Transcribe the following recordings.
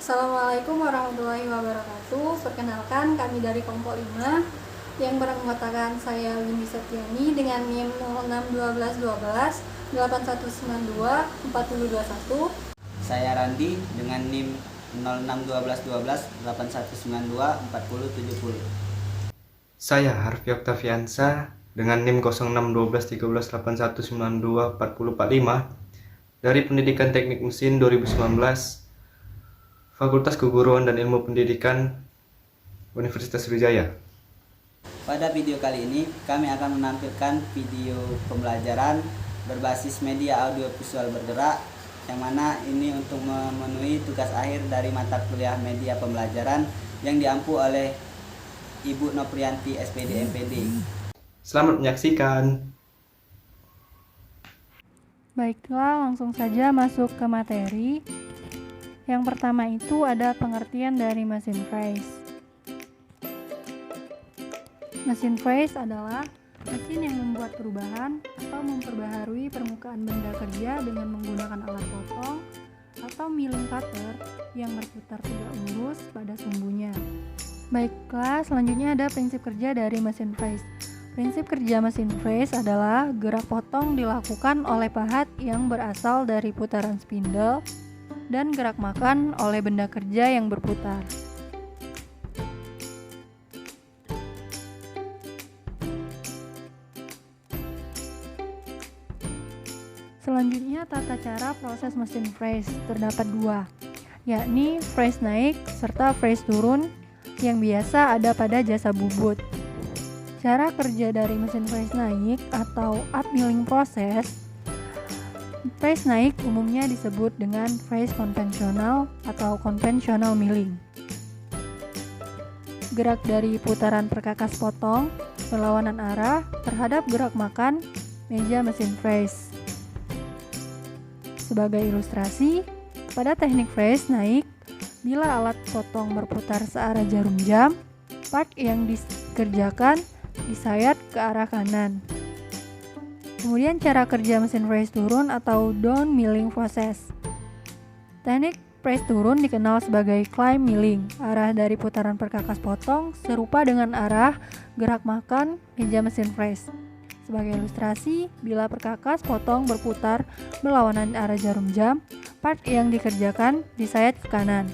Assalamualaikum warahmatullahi wabarakatuh. Perkenalkan, kami dari kelompok 5 yang beranggotakan saya Windy Septiani dengan NIM 061212 8192 4021. Saya Randi dengan NIM 061212 8192 4070. Saya Harfi Oktaviansa dengan NIM 061213 8192 4045 dari Pendidikan Teknik Mesin 2019 Fakultas Keguruan dan Ilmu Pendidikan Universitas Sriwijaya. Pada video kali ini kami akan menampilkan video pembelajaran berbasis media audiovisual bergerak, yang mana ini untuk memenuhi tugas akhir dari mata kuliah media pembelajaran yang diampu oleh Ibu Noprianti SPD MPD. Selamat menyaksikan. Baiklah, langsung saja masuk ke materi. Yang pertama itu ada pengertian dari mesin phrase. Mesin phrase adalah mesin yang membuat perubahan atau memperbaharui permukaan benda kerja dengan menggunakan alat potong atau milling cutter yang berputar tegak lurus pada sumbunya. Baiklah, selanjutnya ada prinsip kerja dari mesin phrase. Prinsip kerja mesin phrase adalah gerak potong dilakukan oleh pahat yang berasal dari putaran spindle dan gerak makan oleh benda kerja yang berputar. Selanjutnya, tata cara proses mesin phrase terdapat dua, yakni phrase naik serta phrase turun yang biasa ada pada jasa bubut. Cara kerja dari mesin phrase naik atau up milling process. Phrase naik umumnya disebut dengan phrase konvensional atau conventional milling. Gerak dari putaran perkakas potong berlawanan arah terhadap gerak makan meja mesin phrase. Sebagai ilustrasi, pada teknik phrase naik, bila alat potong berputar searah jarum jam, part yang dikerjakan disayat ke arah kanan. Kemudian cara kerja mesin phrase turun atau down milling process. Teknik phrase turun dikenal sebagai climb milling. Arah dari putaran perkakas potong serupa dengan arah gerak makan meja mesin phrase. Sebagai ilustrasi, bila perkakas potong berputar berlawanan arah jarum jam, part yang dikerjakan disayat ke kanan.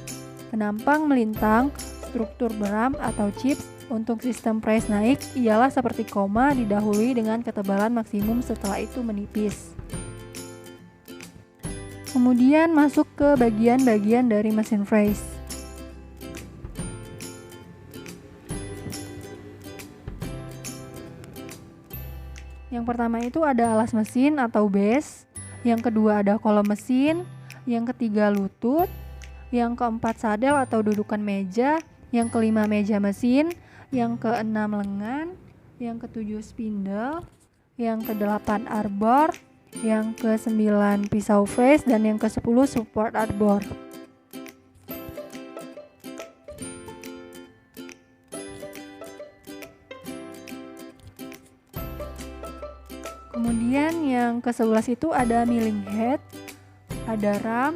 Penampang melintang struktur beram atau chips untuk sistem phrase naik ialah seperti koma didahului dengan ketebalan maksimum, setelah itu menipis. Kemudian masuk ke bagian-bagian dari mesin phrase. Yang pertama itu ada alas mesin atau base, yang kedua ada kolom mesin, yang ketiga lutut, yang keempat sadel atau dudukan meja, yang kelima meja mesin, yang keenam lengan, yang ketujuh spindle, yang kedelapan arbor, yang kesembilan pisau phrase, dan yang kesepuluh support arbor. Kemudian yang ke-11 itu ada milling head, ada ram,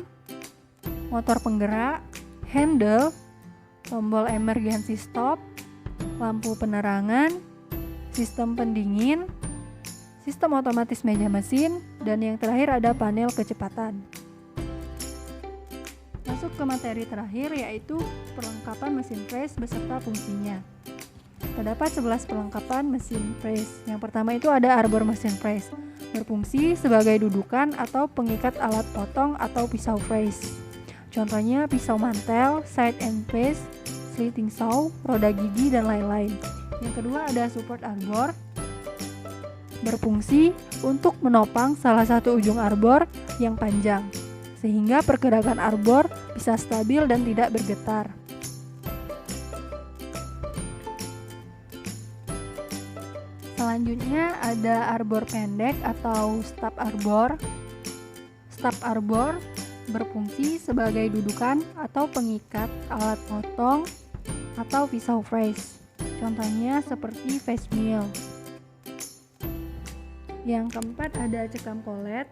motor penggerak, handle, tombol emergency stop, lampu penerangan, sistem pendingin, sistem otomatis meja mesin, dan yang terakhir ada panel kecepatan. Masuk ke materi terakhir, yaitu perlengkapan mesin phrase beserta fungsinya. Terdapat 11 perlengkapan mesin phrase. Yang pertama itu ada arbor mesin phrase, berfungsi sebagai dudukan atau pengikat alat potong atau pisau phrase. Contohnya pisau mantel, side and face, slitting saw, roda gigi, dan lain-lain. Yang kedua ada support arbor, berfungsi untuk menopang salah satu ujung arbor yang panjang, sehingga pergerakan arbor bisa stabil dan tidak bergetar. Selanjutnya ada arbor pendek atau stub arbor. Stub arbor berfungsi sebagai dudukan atau pengikat alat potong atau pisau phrase. Contohnya seperti face mill. Yang keempat ada cekam kolet.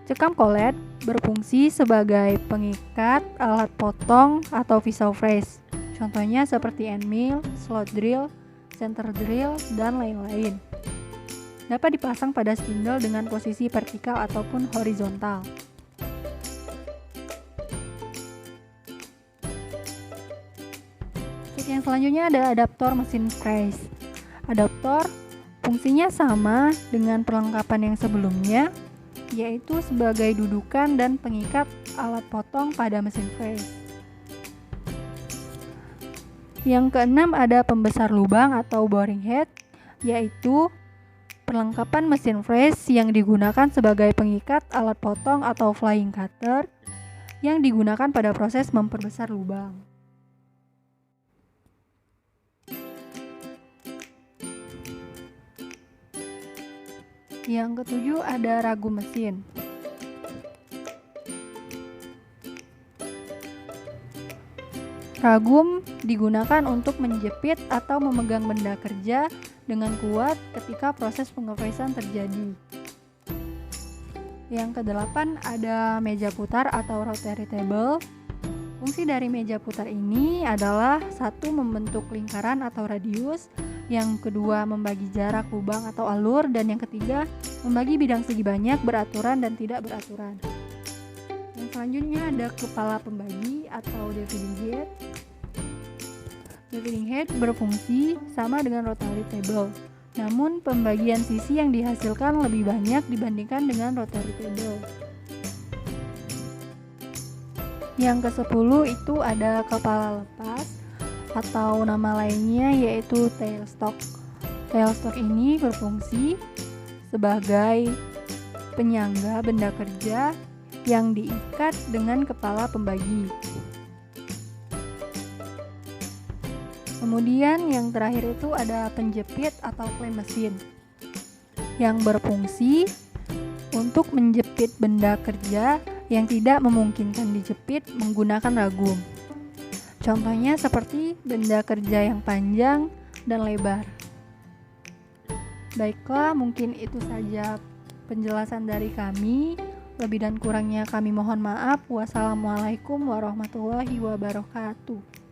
Cekam kolet berfungsi sebagai pengikat, alat potong, atau pisau fresh. Contohnya seperti end mill, slot drill, center drill, dan lain-lain. Dapat dipasang pada spindle dengan posisi vertikal ataupun horizontal. Yang selanjutnya ada adaptor mesin press. Adaptor fungsinya sama dengan perlengkapan yang sebelumnya, yaitu sebagai dudukan dan pengikat alat potong pada mesin press. Yang keenam ada pembesar lubang atau boring head, yaitu perlengkapan mesin press yang digunakan sebagai pengikat alat potong atau flying cutter yang digunakan pada proses memperbesar lubang. Yang ketujuh ada ragum mesin. Ragum digunakan untuk menjepit atau memegang benda kerja dengan kuat ketika proses pengepresan terjadi. Yang kedelapan ada meja putar atau rotary table. Fungsi dari meja putar ini adalah satu, membentuk lingkaran atau radius, yang kedua membagi jarak lubang atau alur, dan yang ketiga membagi bidang segi banyak beraturan dan tidak beraturan. Yang selanjutnya ada kepala pembagi atau dividing head. Dividing head berfungsi sama dengan rotary table, namun pembagian sisi yang dihasilkan lebih banyak dibandingkan dengan rotary table. Yang ke-10 itu ada kepala lepas atau nama lainnya yaitu tailstock. Tailstock ini berfungsi sebagai penyangga benda kerja yang diikat dengan kepala pembagi. Kemudian yang terakhir itu ada penjepit atau klem mesin yang berfungsi untuk menjepit benda kerja yang tidak memungkinkan dijepit menggunakan ragum. Contohnya seperti benda kerja yang panjang dan lebar. Baiklah, mungkin itu saja penjelasan dari kami. Lebih dan kurangnya kami mohon maaf. Wassalamualaikum warahmatullahi wabarakatuh.